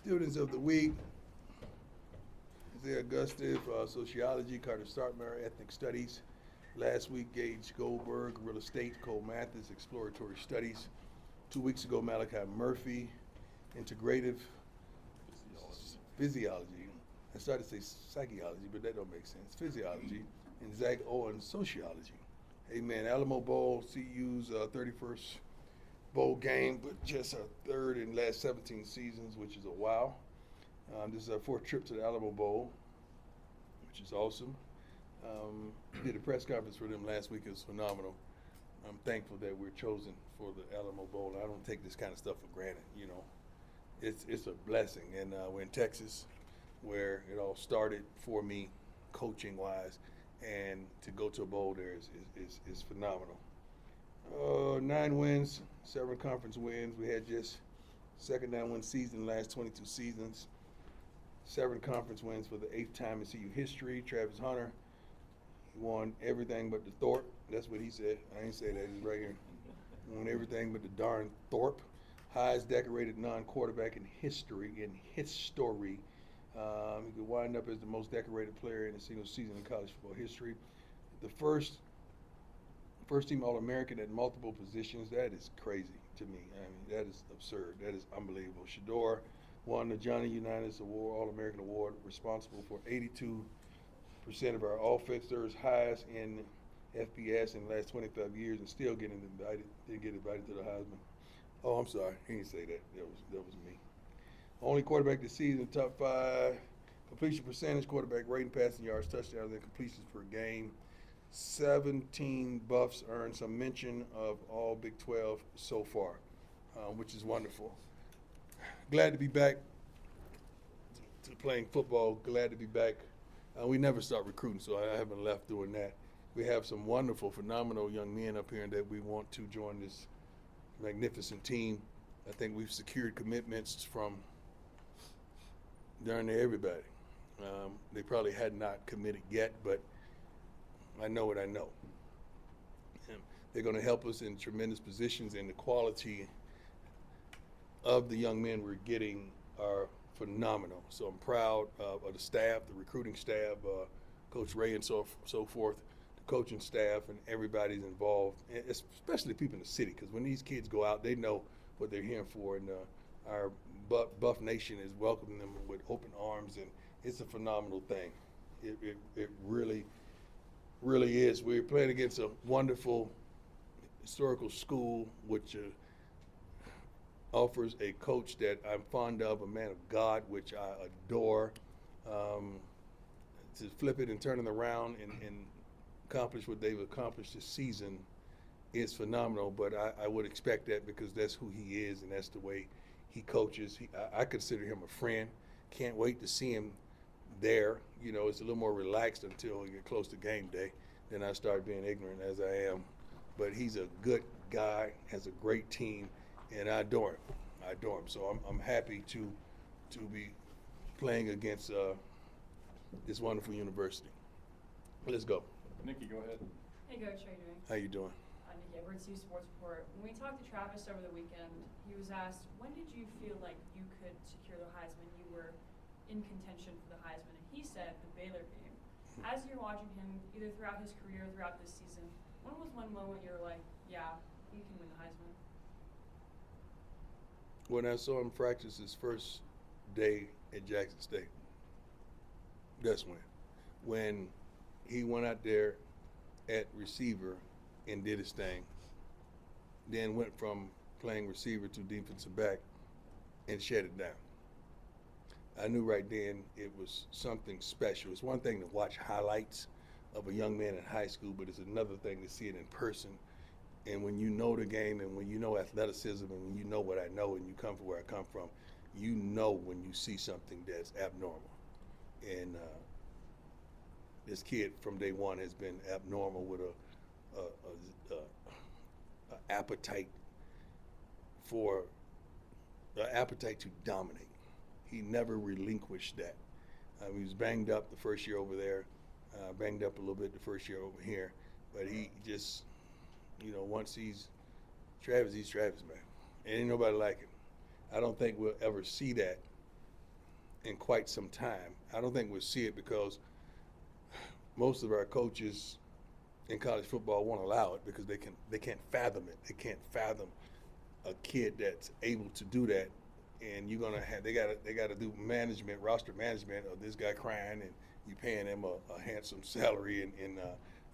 Students of the week, Isaiah Gustav, sociology, Carter Startmeyer, ethnic studies. Last week, Gage Goldberg, real estate, Cole Mathis, exploratory studies. 2 weeks ago, Malachi Murphy, integrative physiology. I started to say psychology, but that don't make sense. Physiology. And Zach Owen, sociology. Amen. Alamo Bowl, CU's 31st bowl game, but just our third in last 17 seasons, which is a wow. This is our fourth trip to the Alamo Bowl, which is awesome. Did a press conference for them last week. It was phenomenal. I'm thankful that we're chosen for the Alamo Bowl. I don't take this kind of stuff for granted, you know. It's a blessing, and we're in Texas, where it all started for me, coaching-wise, and to go to a bowl there is phenomenal. 9 wins, 7 conference wins. We had just second 9-win season in the last 22 seasons. 7 conference wins for the 8th time in CU history. Travis Hunter, he won everything but the Thorpe. That's what he said. I ain't say that. He's right here. Won everything but the darn Thorpe. Highest decorated non-quarterback in history. He could wind up as the most decorated player in a single season in college football history. The first team All-American at multiple positions. That is crazy to me. I mean, that is absurd. That is unbelievable. Shador won the Johnny Unitas Award, All-American Award, responsible for 82% of our offense. Third highest in FBS in the last 25 years, and still didn't get invited to the Heisman. Oh, I'm sorry. He didn't say that. That was me. Only quarterback this season, top 5 completion percentage, quarterback rating, passing yards, touchdowns, and completions per game. 17 Buffs earned some mention of all Big 12 so far, which is wonderful. Glad to be back to playing football. Glad to be back. We never start recruiting, so I haven't left doing that. We have some wonderful, phenomenal young men up here that we want to join this magnificent team. I think we've secured commitments from darn near everybody. They probably had not committed yet, but I know what I know. And they're going to help us in tremendous positions, and the quality of the young men we're getting are phenomenal. So I'm proud of the staff, the recruiting staff, Coach Ray and so forth, the coaching staff, and everybody's involved, and especially people in the city, because when these kids go out, they know what they're here for, and our Buff Nation is welcoming them with open arms, and it's a phenomenal thing. It really is. We're playing against a wonderful historical school, which offers a coach that I'm fond of, a man of God, which I adore. To flip it and turn it around and accomplish what they've accomplished this season is phenomenal, but I would expect that because that's who he is and that's the way he coaches. I consider him a friend. Can't wait to see him there. You know, it's a little more relaxed until we get close to game day. Then I start being ignorant as I am. But he's a good guy, has a great team, and I adore him. So I'm happy to be playing against this wonderful university. Let's go. Nikki, go ahead. Hey, Coach, how you doing? How you doing? Nikki, Edward C. Sports Report. When we talked to Travis over the weekend, he was asked, when did you feel like you could secure the Heisman? You were in contention for the Heisman. And he said the Baylor game. As you're watching him, either throughout his career or throughout this season, when was one moment you were like, yeah, we can win the Heisman? When I saw him practice his first day at Jackson State. That's when he went out there at receiver and did his thing, then went from playing receiver to defensive back and shut it down. I knew right then it was something special. It's one thing to watch highlights of a young man in high school, but it's another thing to see it in person. And when you know the game and when you know athleticism and when you know what I know and you come from where I come from, you know when you see something that's abnormal. And this kid from day one has been abnormal with a appetite to dominate. He never relinquished that. He was banged up the first year over there, banged up a little bit the first year over here, but he just, once he's Travis, man. Ain't nobody like him. I don't think we'll ever see that in quite some time. I don't think we'll see it because most of our coaches in college football won't allow it because they can't fathom it. They can't fathom a kid that's able to do that, and you're gonna have they gotta do management, roster management of this guy crying, and you paying him a handsome salary in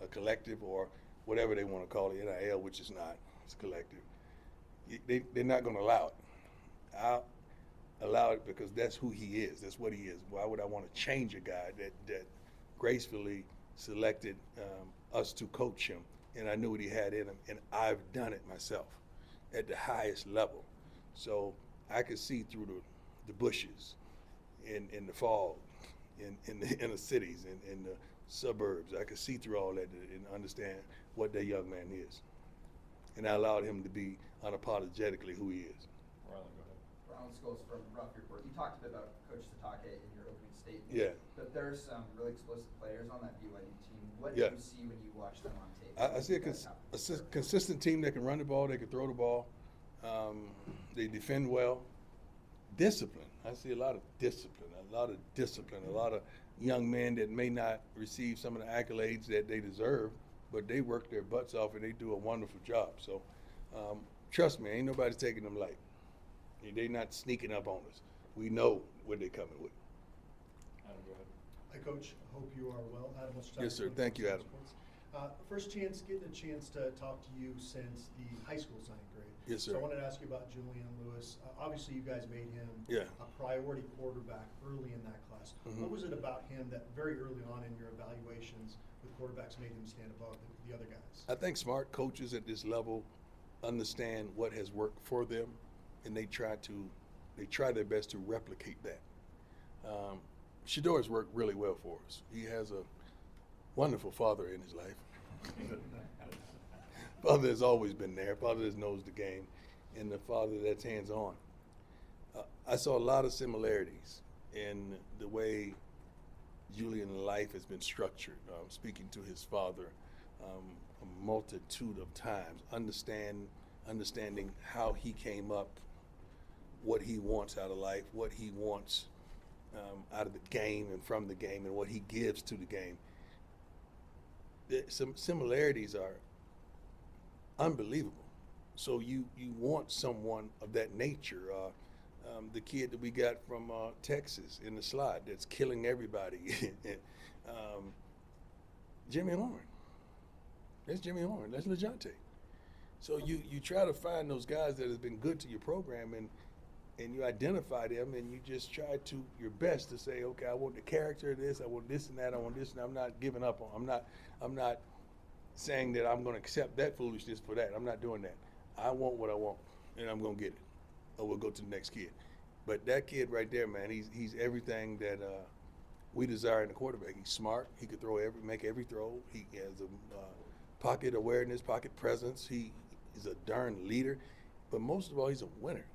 a collective or whatever they want to call it, NIL, which is not, it's collective. They're not gonna allow it. I'll allow it because that's who he is. That's what he is. Why would I want to change a guy that gracefully selected us to coach him, and I knew what he had in him, and I've done it myself at the highest level. So I could see through the bushes in the fog, in the inner cities, in the suburbs. I could see through all that and understand what that young man is. And I allowed him to be unapologetically who he is. Marlon, go ahead. Marlon Scholes from Rough Report. You talked a bit about Coach Satake in your opening statement. Yeah. But there's some really explosive players on that BYU team. What Yeah. do you see when you watch them on tape? I see a consistent team that can run the ball, they can throw the ball, they defend well. Discipline. I see a lot of discipline, a lot of young men that may not receive some of the accolades that they deserve, but they work their butts off and they do a wonderful job. So trust me, ain't nobody taking them light. They're not sneaking up on us. We know what they're coming with. Adam, go ahead. Hi, Coach. Hope you are well. Adam, Yes, sir. Thank you, Adam. First chance, getting a chance to talk to you since the high school signing grade. Yes, sir. So I wanted to ask you about Julian Lewis. Obviously, you guys made him a priority quarterback early in that class. Mhm. What was it about him that very early on in your evaluations with quarterbacks made him stand above the other guys? I think smart coaches at this level understand what has worked for them, and they try their best to replicate that. Shador's worked really well for us. He has a wonderful father in his life. Father has always been there. Father that knows the game, and the father that's hands-on. I saw a lot of similarities in the way Julian's life has been structured. Speaking to his father a multitude of times, understanding how he came up, what he wants out of life, what he wants out of the game and from the game, and what he gives to the game. Some similarities are unbelievable. So you want someone of that nature. The kid that we got from Texas in the slot that's killing everybody. Jimmy Horn. That's Jimmy Horn. That's LeJounte. So you try to find those guys that have been good to your program, and you identify them, and you just try to your best to say, okay, I want the character of this, I want this and that, I want this, and I'm not giving up on. I'm not saying that I'm going to accept that foolishness for that. I'm not doing that. I want what I want, and I'm going to get it, or we'll go to the next kid. But that kid right there, man, he's everything that we desire in a quarterback. He's smart. He could make every throw. He has a pocket awareness, pocket presence. He is a darn leader. But most of all, he's a winner.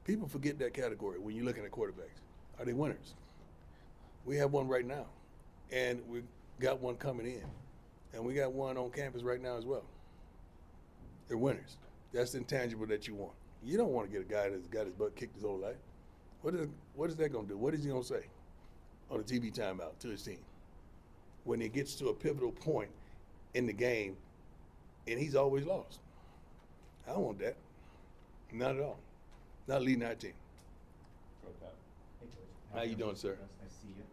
People forget that category when you're looking at quarterbacks. Are they winners? We have one right now, and we got one coming in, and we got one on campus right now as well. They're winners. That's the intangible that you want. You don't want to get a guy that's got his butt kicked his whole life. What is that going to do? What is he going to say on a TV timeout to his team when he gets to a pivotal point in the game and he's always lost? I don't want that. Not at all. Not leading our team. Go ahead, Pat. Hey, Coach. How you doing, sir? Nice to see you.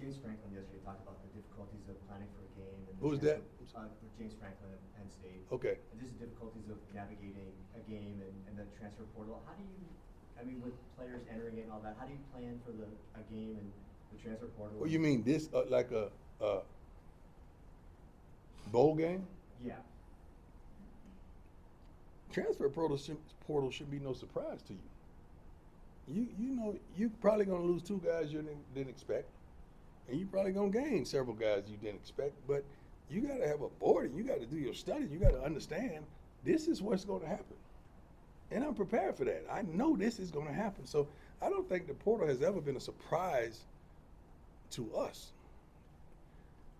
James Franklin yesterday talked about the difficulties of planning for a game. And Who's that? James Franklin of Penn State. Okay. And just the difficulties of navigating a game and the transfer portal. How do you, with players entering it and all that, how do you plan for a game and the transfer portal? Well, you mean this like a bowl game? Yeah. Transfer portal should be no surprise to you. You know you're probably going to lose two guys you didn't expect, and you're probably going to gain several guys you didn't expect. But you got to have a board, and you got to do your study. You got to understand this is what's going to happen, and I'm prepared for that. I know this is going to happen. So I don't think the portal has ever been a surprise to us.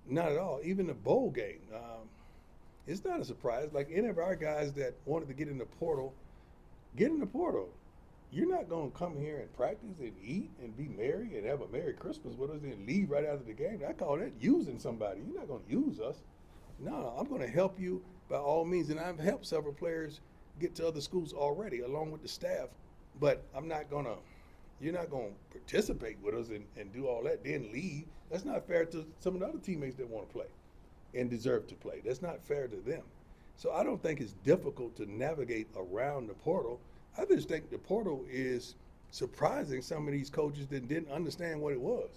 Not at all. Even the bowl game. It's not a surprise. Like any of our guys that wanted to get in the portal, get in the portal. you're not going to come here and practice and eat and be merry and have a Merry Christmas with us and leave right after the game. I call that using somebody. You're not going to use us. No, I'm going to help you by all means. And I've helped several players get to other schools already along with the staff. But you're not going to participate with us and do all that, then leave. That's not fair to some of the other teammates that want to play and deserve to play. That's not fair to them. So I don't think it's difficult to navigate around the portal. I just think the portal is surprising some of these coaches that didn't understand what it was.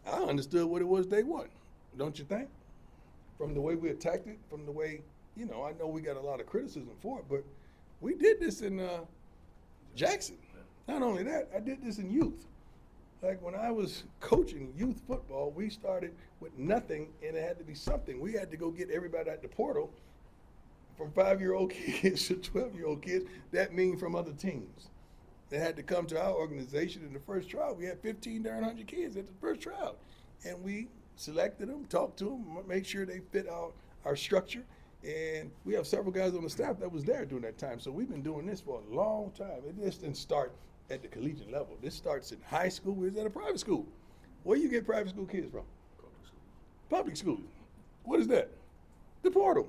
I understood what it was day one, don't you think? From the way we attacked it, from the way, I know we got a lot of criticism for it, but we did this in Jackson. Not only that, I did this in youth. Like when I was coaching youth football, we started with nothing and it had to be something. We had to go get everybody at the portal from 5-year-old kids to 12-year-old kids. That means from other teams. They had to come to our organization in the first trial. We had 1,500 kids at the first trial. And we selected them, talked to them, make sure they fit our structure. And we have several guys on the staff that was there during that time. So we've been doing this for a long time. It just didn't start at the collegiate level. This starts in high school. We was at a private school. Where you get private school kids from? Public school. Public school. What is that? The portal.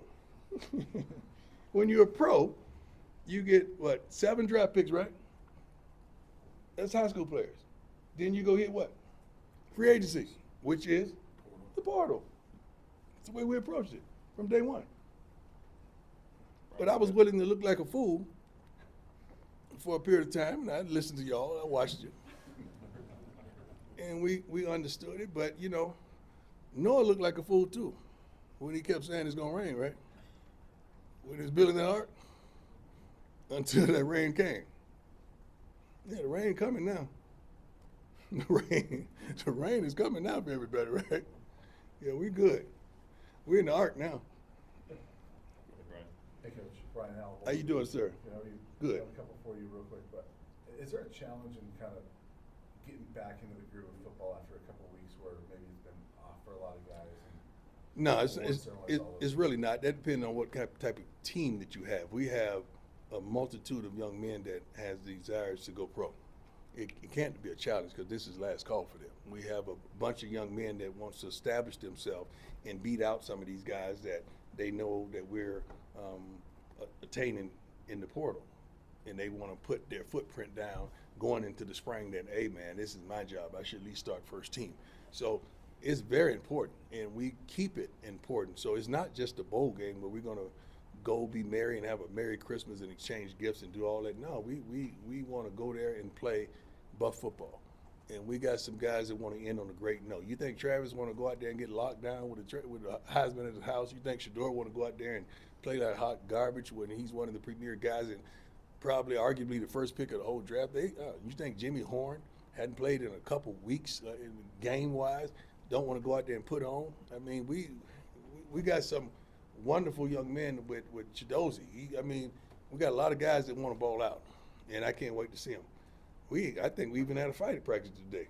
When you're a pro, you get, 7 draft picks, right? That's high school players. Then you go hit what? Free agency, which is the portal. That's the way we approached it from day one. But I was willing to look like a fool for a period of time, and I listened to y'all, I watched you. And we understood it, but Noah looked like a fool too when he kept saying it's gonna rain, right? When he was building that ark, until that rain came. Yeah, the rain coming now. The rain is coming now for everybody, right? Yeah, we good. We're in the ark now. Right. Hey, Coach. Brian Alamo Bowl. How you doing, sir? Good. I have a couple for you real quick, but is there a challenge in kind of getting back into the groove of football after a couple of weeks where maybe it's been off for a lot of guys? No, it's really not. That depends on what type of team that you have. We have a multitude of young men that has desires to go pro. It can't be a challenge because this is last call for them. We have a bunch of young men that wants to establish themselves and beat out some of these guys that they know that we're attaining in the portal. And they want to put their footprint down going into the spring that, hey, man, this is my job. I should at least start first team. So it's very important, and we keep it important. So it's not just a bowl game where we're going to go be merry and have a Merry Christmas and exchange gifts and do all that. No, we want to go there and play buff football. And we got some guys that want to end on a great note. You think Travis want to go out there and get locked down with a Heisman at his house? You think Shador want to go out there and play that hot garbage when he's one of the premier guys and probably arguably the first pick of the whole draft? You think Jimmy Horn hadn't played in a couple weeks game-wise, don't want to go out there and put on? I mean, we got some wonderful young men with Chidozie. We got a lot of guys that want to ball out, and I can't wait to see them. I think we even had a fight at practice today.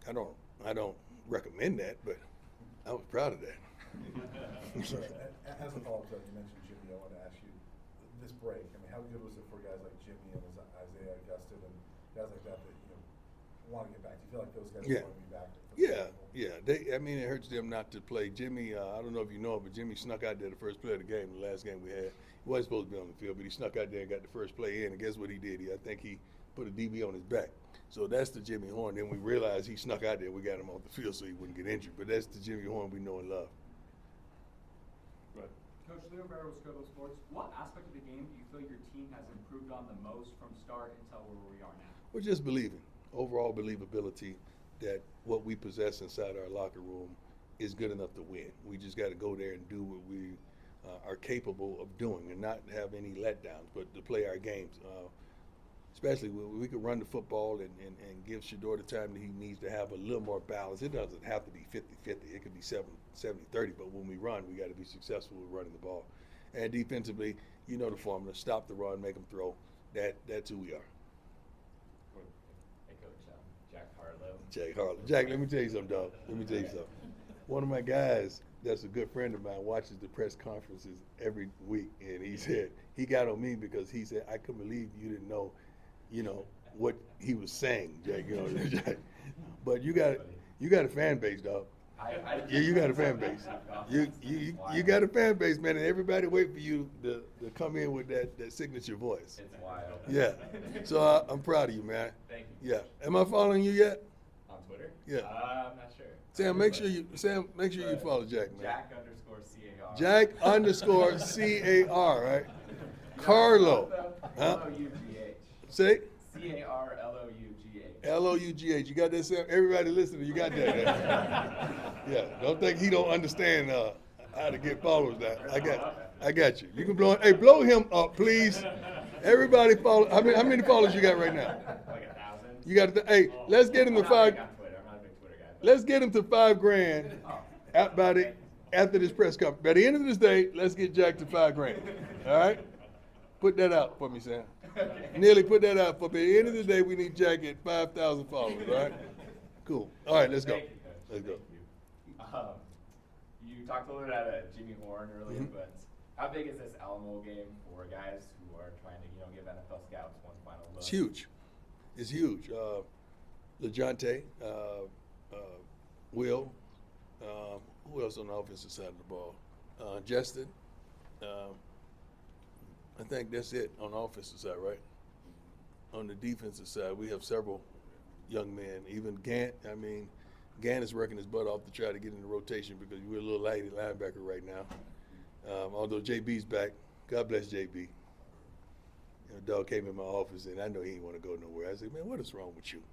I don't recommend that, but I was proud of that. So, as a follow-up to that, you mentioned Jimmy. I want to ask you this break. How good was it for guys like Jimmy and Isaiah Augustin and guys like that want to get back? Do you feel like those guys want to be back? It hurts them not to play. Jimmy, I don't know if you know it, but Jimmy snuck out there the first play of the game, the last game we had. He wasn't supposed to be on the field, but he snuck out there and got the first play in. And guess what he did? I think he put a DB on his back. So that's the Jimmy Horn. Then we realized he snuck out there. We got him off the field so he wouldn't get injured. But that's the Jimmy Horn we know and love. Go ahead. Coach Leo Barrow, Scobo Sports. What aspect of the game do you feel your team has improved on the most from start until where we are now? We're just believing. Overall believability that what we possess inside our locker room is good enough to win. We just got to go there and do what we are capable of doing and not have any letdowns, but to play our games. Especially when we could run the football and give Shador the time that he needs to have a little more balance. It doesn't have to be 50-50. It could be 70-30, but when we run, we got to be successful with running the ball. And defensively, you know the formula, stop the run, make them throw. That's who we are. Hey, Coach, Jack Harlow. Jack Harlow. Jack, let me tell you something, dog. Let me tell you something. One of my guys that's a good friend of mine watches the press conferences every week, and he said he got on me because he said, I couldn't believe you didn't know you know, what he was saying, Jack. You know, Jack. But you got a fan base, dog. Yeah, you got a fan base. You got a fan base, man, and everybody wait for you to come in with that signature voice. It's wild. Yeah. So I'm proud of you, man. Thank you. Yeah. Am I following you yet? On Twitter? Yeah. I'm not sure. Sam, make sure you follow Jack, man. Jack_CAR. Jack _CAR, right? Carlo. Huh? LOUGH. Say CARLOUGH. LOUGH. You got that, Sam? Everybody listening, you got that. Yeah. Don't think he don't understand how to get followers now. I got you. You can blow. Hey, blow him up, please. Everybody follow. How many followers you got right now? Like 1,000. You got to. Hey, let's get him to I'm not five. big on Twitter. I'm not a big Twitter guy. Let's get him to $5,000 after this press conference. By the end of this day, let's get Jack to $5,000. All right? Put that out for me, Sam. Nearly put that out for me. At the end of the day, we need Jack at 5,000 followers. All right? Cool. All right, let's go. Thank you, Coach. Let's go. Thank you. You talked a little bit about Jimmy Horn earlier, Mhm. but how big is this Alamo game for guys who are trying to, give NFL scouts one final look? It's huge. It's huge. LeJontay, Will, who else on the offensive side of the ball? Justin. I think that's it on the offensive side, right? On the defensive side, we have several young men. Even Gant. I mean, Gant is working his butt off to try to get in the rotation because we're a little light at linebacker right now. Although JB's back. God bless JB. Dog came in my office, and I know he didn't want to go nowhere. I said, man, what is wrong with you?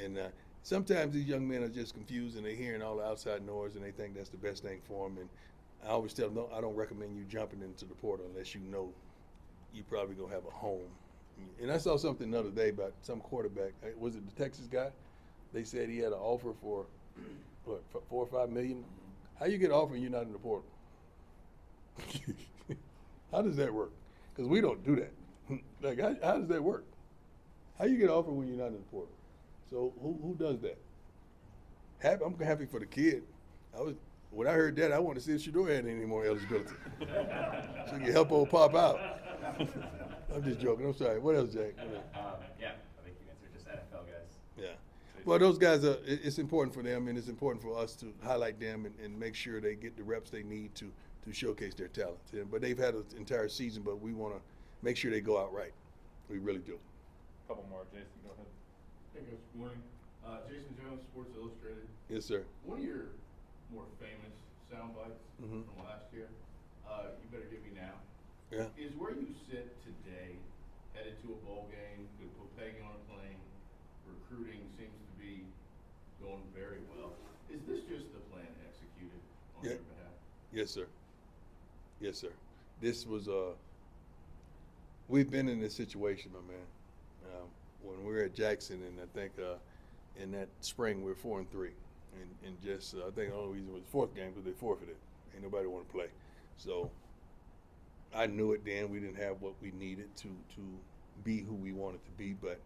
And sometimes these young men are just confused, and they're hearing all the outside noise, and they think that's the best thing for them. And I always tell them, no, I don't recommend you jumping into the portal unless you know you probably going to have a home. And I saw something the other day about some quarterback. Was it the Texas guy? They said he had an offer for, what, $4 or $5 million? How you get an offer and you're not in the portal? How does that work? Because we don't do that. Like, how does that work? How you get an offer when you're not in the portal? So who does that? I'm happy for the kid. When I heard that, I wanted to see if Shador had any more eligibility. So you help old Pop out. I'm just joking. I'm sorry. What else, Jack? Yeah, I think you answered just NFL guys. Yeah. Well, those guys it's important for them, and it's important for us to highlight them and make sure they get the reps they need to showcase their talents. But they've had an entire season, but we want to make sure they go out right. We really do. Couple more, Jason, go ahead. Hey, Coach, good morning. Jason Jones, Sports Illustrated. Yes, sir. One of your more famous sound bites Mhm. from last year, you better get me now, Yeah. is where you sit today, headed to a bowl game, could put Peggy on a plane, recruiting seems to be going very well. Is this just the plan executed on Yeah. your behalf? Yes, sir. Yes, sir. This was we've been in this situation, my man. When we were at Jackson, and I think in that spring we were 4-3, and just I think the only reason was the fourth game because they forfeited. Ain't nobody want to play, so I knew it then. We didn't have what we needed to be who we wanted to be, but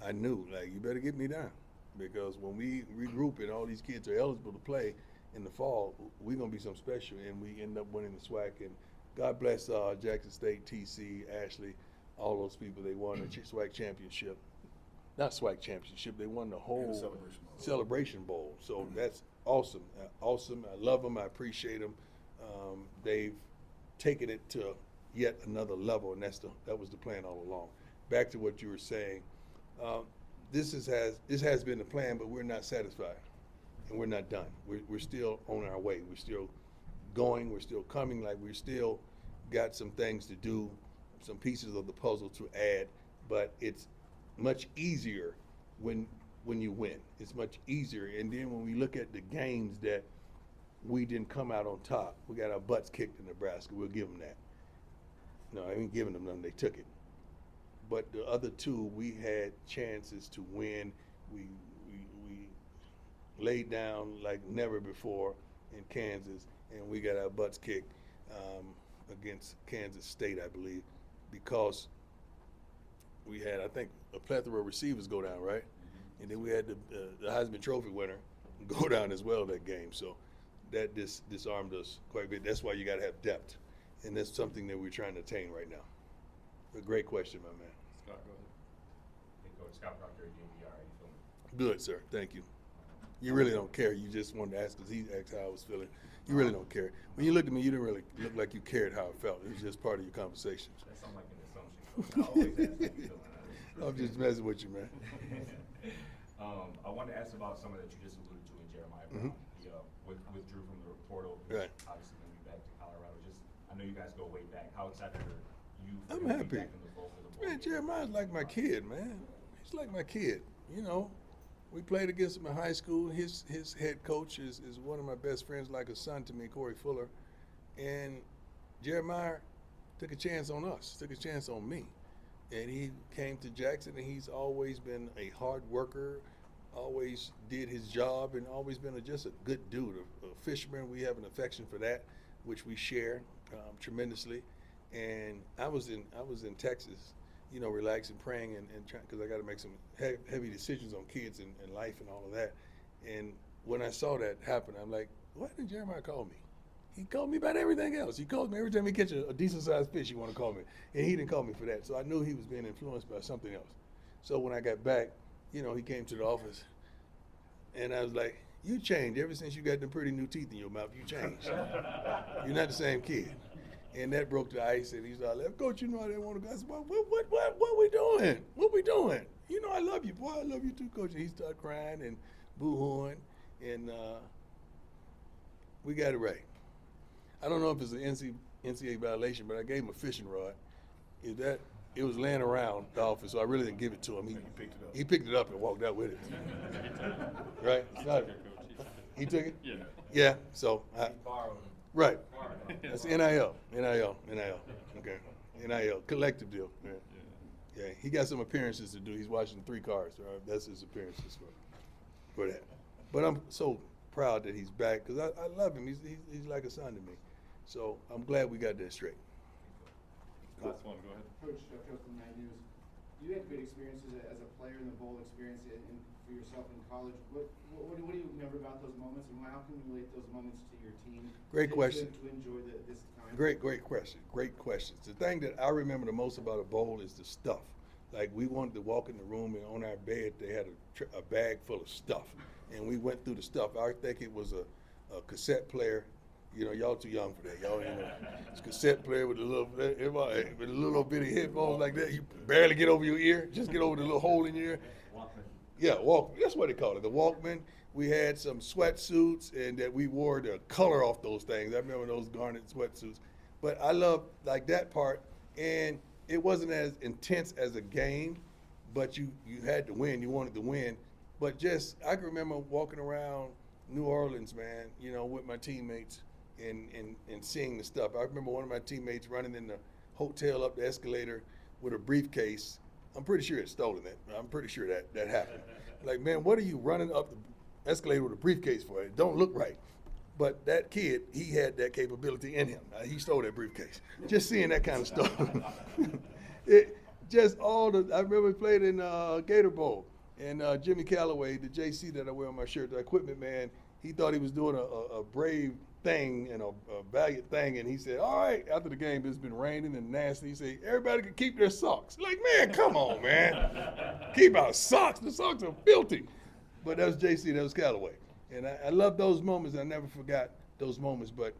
I knew, like, you better get me down, because when we regroup and all these kids are eligible to play in the fall, we're gonna be something special, and we end up winning the SWAC. And God bless Jackson State, TC, Ashley, all those people. They won the SWAC championship. Not SWAC championship. They won the whole Celebration Bowl. So that's awesome. Awesome. I love them. I appreciate them. They've taken it to yet another level, and that was the plan all along. Back to what you were saying. This has been the plan, but we're not satisfied, and we're not done. We're still on our way. We're still going. We're still coming. Like, we're still got some things to do, some pieces of the puzzle to add. But it's much easier when you win. It's much easier. And then when we look at the games that we didn't come out on top, we got our butts kicked in Nebraska. We'll give them that. No, I ain't giving them none. They took it. But the other two, we had chances to win. We laid down like never before in Kansas, and we got our butts kicked against Kansas State, I believe, because we had, I think, a plethora of receivers go down, right? Mm-hmm. And then we had the Heisman Trophy winner go down as well that game. So that disarmed us quite a bit. That's why you got to have depth, and that's something that we're trying to attain right now. A great question, my man. Scott, go Coach Scott Proctor at DNVR. How you feeling? Good, sir. Thank you. You really don't care. You just wanted to ask because he asked how I was feeling. You really don't care. When you looked at me, you didn't really look like you cared how I felt. It was just part of your conversation. That sounds like an assumption, Coach. I always ask how you feeling. I'm just messing with you, man. I wanted to ask about someone that you just alluded to in Jeremiah Mhm. Brown. He withdrew from the portal. Right. Obviously, going to be back to Colorado. I know you guys go way back. How excited are you for I'm him to be happy. back in the fold for the bowl Man, game? Jeremiah's like my kid, man. He's like my kid. You know, we played against him in high school. His head coach is one of my best friends, like a son to me, Corey Fuller. And Jeremiah took a chance on us, took a chance on me. And he came to Jackson, and he's always been a hard worker, always did his job, and always been just a good dude, a fisherman. We have an affection for that, which we share tremendously. And I was in Texas, you know, relaxing, praying, and trying, because I got to make some heavy decisions on kids and life and all of that. And when I saw that happen, I'm like, why didn't Jeremiah call me? He called me about everything else. He calls me every time he catch a decent-sized fish. He want to call me, and he didn't call me for that. So I knew he was being influenced by something else. So when I got back, you know, he came to the office, and I was like, "You changed ever since you got them pretty new teeth in your mouth. You changed. You're not the same kid." And that broke the ice, and he's like, "Coach, you know I didn't want to go." I said, "What we doing? What we doing? You know I love you, boy. I love you too, Coach." And he started crying and boo-hooing, and we got it right. I don't know if it's an NCAA violation, but I gave him a fishing rod. It was laying around the office, so I really didn't give it to him. He picked it up and walked out with it. Right? He took it? Yeah. Yeah. So Borrowed. right. That's NIL. Okay. NIL. Collective deal. Yeah. He got some appearances to do. He's watching 3 cars. Right? That's his appearances for that. But I'm so proud that he's back because I love him. He's like a son to me. So I'm glad we got that straight. Last one, go ahead. Coach from Night News, you had good experiences as a player in the bowl experience for yourself in college. What do you remember about those moments, and how can you relate those moments to your team? Great question. To enjoy this time. Great question. Great questions. The thing that I remember the most about a bowl is the stuff. Like we wanted to walk in the room, and on our bed they had a bag full of stuff, and we went through the stuff. I think it was a cassette player. You know, y'all too young for that. Y'all, you know, it's a cassette player with a little bitty headphones like that. You barely get over your ear. Just get over the little hole in your ear. Walkman. Yeah, Walkman. That's what they call it. The Walkman. We had some sweatsuits, and that we wore the color off those things. I remember those garnet sweatsuits. But I love like that part, and it wasn't as intense as a game, but you had to win. You wanted to win. But just I can remember walking around New Orleans, man, you know, with my teammates. And seeing the stuff. I remember one of my teammates running in the hotel up the escalator with a briefcase. I'm pretty sure it's stolen it. I'm pretty sure that happened. Like, man, what are you running up the escalator with a briefcase for? It don't look right. But that kid, he had that capability in him. He stole that briefcase. Just seeing that kind of stuff. I remember we played in Gator Bowl. And Jimmy Calloway, the JC that I wear on my shirt, the equipment man, he thought he was doing a brave thing and a valiant thing, and he said, all right, after the game, it's been raining and nasty, he said, everybody can keep their socks. Like, man, come on, man. Keep our socks. The socks are filthy. But that was JC, that was Callaway. And I love those moments. I never forgot those moments, but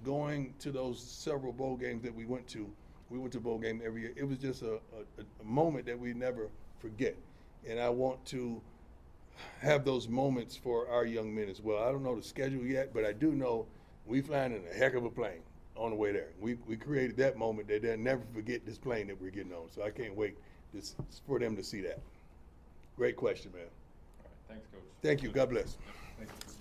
going to those several bowl games that we went to a bowl game every year. It was just a moment that we never forget. And I want to have those moments for our young men as well. I don't know the schedule yet, but I do know we flying in a heck of a plane on the way there. We created that moment that they'll never forget this plane that we're getting on. So I can't wait for them to see that. Great question, man. All right, thanks, Coach. Thank you. God bless. Thank you.